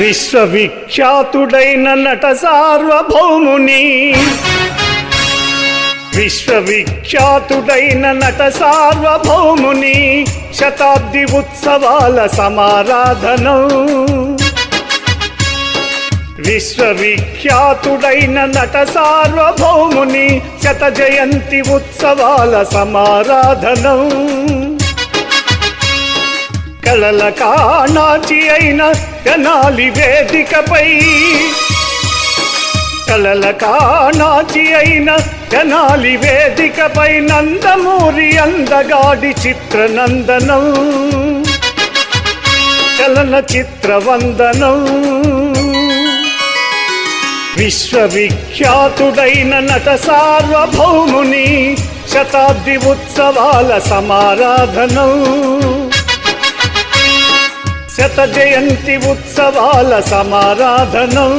విశ్వవిఖ్యాతుడైన నట సార్వభౌముని విశ్వవిఖ్యాతుడైన నట సార్వభౌముని శతాబ్ది ఉత్సవాల సమారాధనం విశ్వవిఖ్యాతుడైన నట సార్వభౌముని శత జయంతి ఉత్సవాల సమారాధనం కళల కాణాచి అయిన తెనాలి వేదికపై కళల కాణాచి అయిన తెనాలి వేదికపై నందమూరి అందగాడి చిత్రనందనం చలన చిత్రవందనం విశ్వవిఖ్యాతుడైన నట సార్వభౌముని శతాబ్ది ఉత్సవాల సమారాధనం శత జయంతి ఉత్సవాల సమారాధనం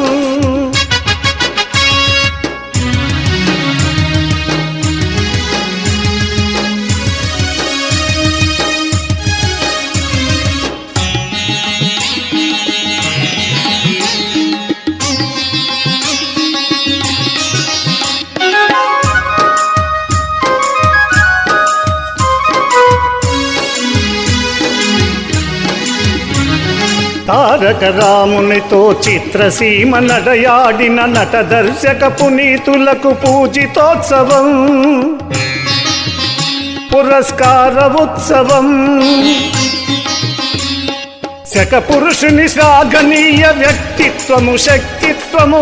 తారక రామునితో చిత్రసీమ నడయాడిన నట దర్శక పునీతులకు పూజితోత్సవం పురస్కార ఉత్సవం శక పురుషుని శ్లాఘనీయ వ్యక్తిత్వము శక్తిత్వము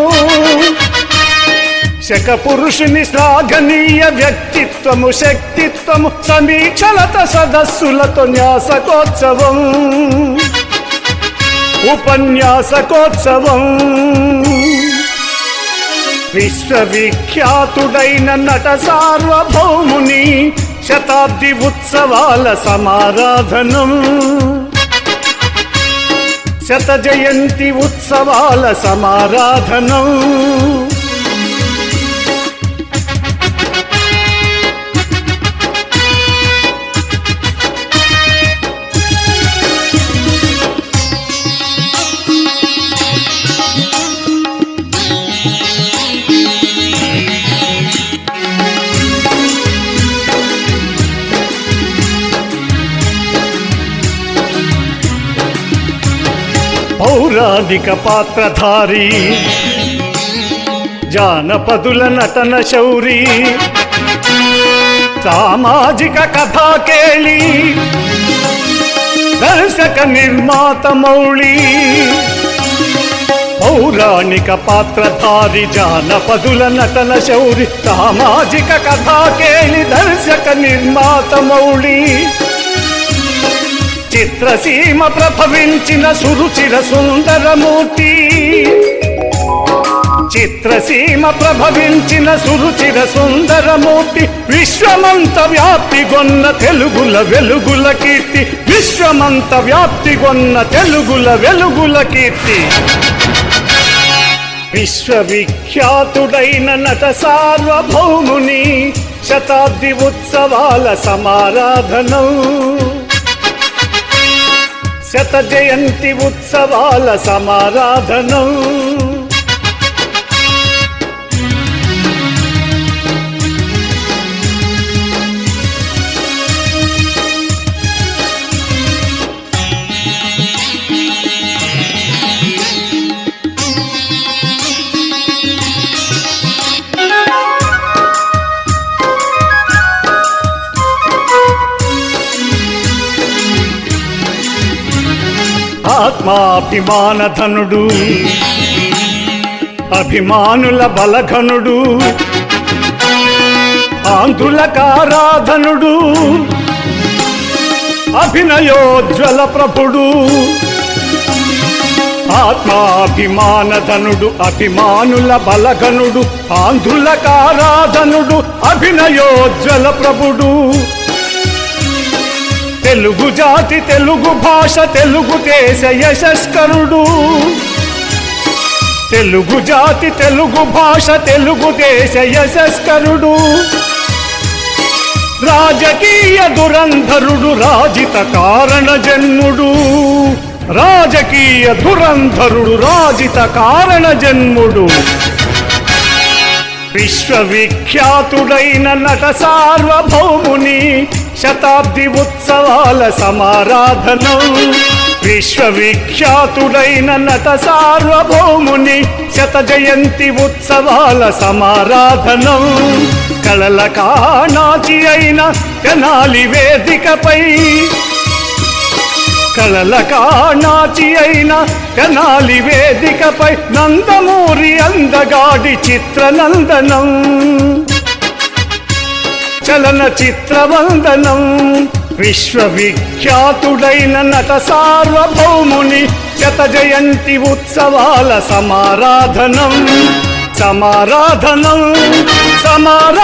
శక పురుషుని శ్లాఘనీయ వ్యక్తిత్వము శక్తిత్వము సమీక్షలత సదస్సులతో న్యాసకోత్సవం ఉపన్యాసకోత్సవం విశ్వవిఖ్యాతుడైన నట సార్వభౌముని శతాబ్ది ఉత్సవాల సమారాధనం శత జయంతి ఉత్సవాల సమారాధనం పౌరాణిక పాత్రధారి జానపదుల నటన శౌరి సామాజిక కథాకేళి దర్శక నిర్మాత మౌళి పౌరాణిక పాత్రధారి జానపదుల నటన శౌరి సామాజిక కథాకేళి దర్శక నిర్మాత మౌళి చిత్రసీమ ప్రభవించిన సురుచిర సుందరమూర్తి చిత్రసీమ ప్రభవించిన సురుచిర సుందరమూర్తి విశ్వమంత వ్యాప్తిగొన్న తెలుగుల వెలుగుల కీర్తి విశ్వమంత వ్యాప్తిగొన్న తెలుగుల వెలుగుల కీర్తి విశ్వవిఖ్యాతుడైన నట సార్వభౌముని శతాబ్ది ఉత్సవాల సమారాధనం శత జయంతి ఉత్సవాల సమారాధనం ఆత్మాభిమానధనుడు అభిమానుల బలఘనుడు ఆంధ్రుల కారాధనుడు అభినయోజ్వల ప్రభుడు ఆత్మాభిమానధనుడు అభిమానుల బలఘనుడు ఆంధ్రుల కారాధనుడు అభినయోజ్వల ప్రభుడు తెలుగు జాతి తెలుగు భాష తెలుగు దేశ యశస్కరుడు తెలుగు జాతి తెలుగు భాష తెలుగు దేశ యశస్కరుడు రాజకీయ దురంధరుడు రాజిత కారణ జన్ముడు రాజకీయ ధురంధరుడు రాజిత కారణ జన్ముడు విశ్వవిఖ్యాతుడైన నట సార్వభౌముని శతాబ్ది ఉత్సవాల సమారాధనం విశ్వవిఖ్యాతుడైన నట సార్వభౌముని శత జయంతి ఉత్సవాల సమారాధనం కళల కాణాచి అయిన తెనాలి వేదికపై కళల కాణాచి అయిన తెనాలి వేదికపై నందమూరి అందగాడి చిత్రనందనం చలన చిత్రవందనం విశ్వవిఖ్యాతుడైన నట సార్వభౌముని శత జయంతి ఉత్సవాల సమారాధనం సమారాధనం సమారాధనం.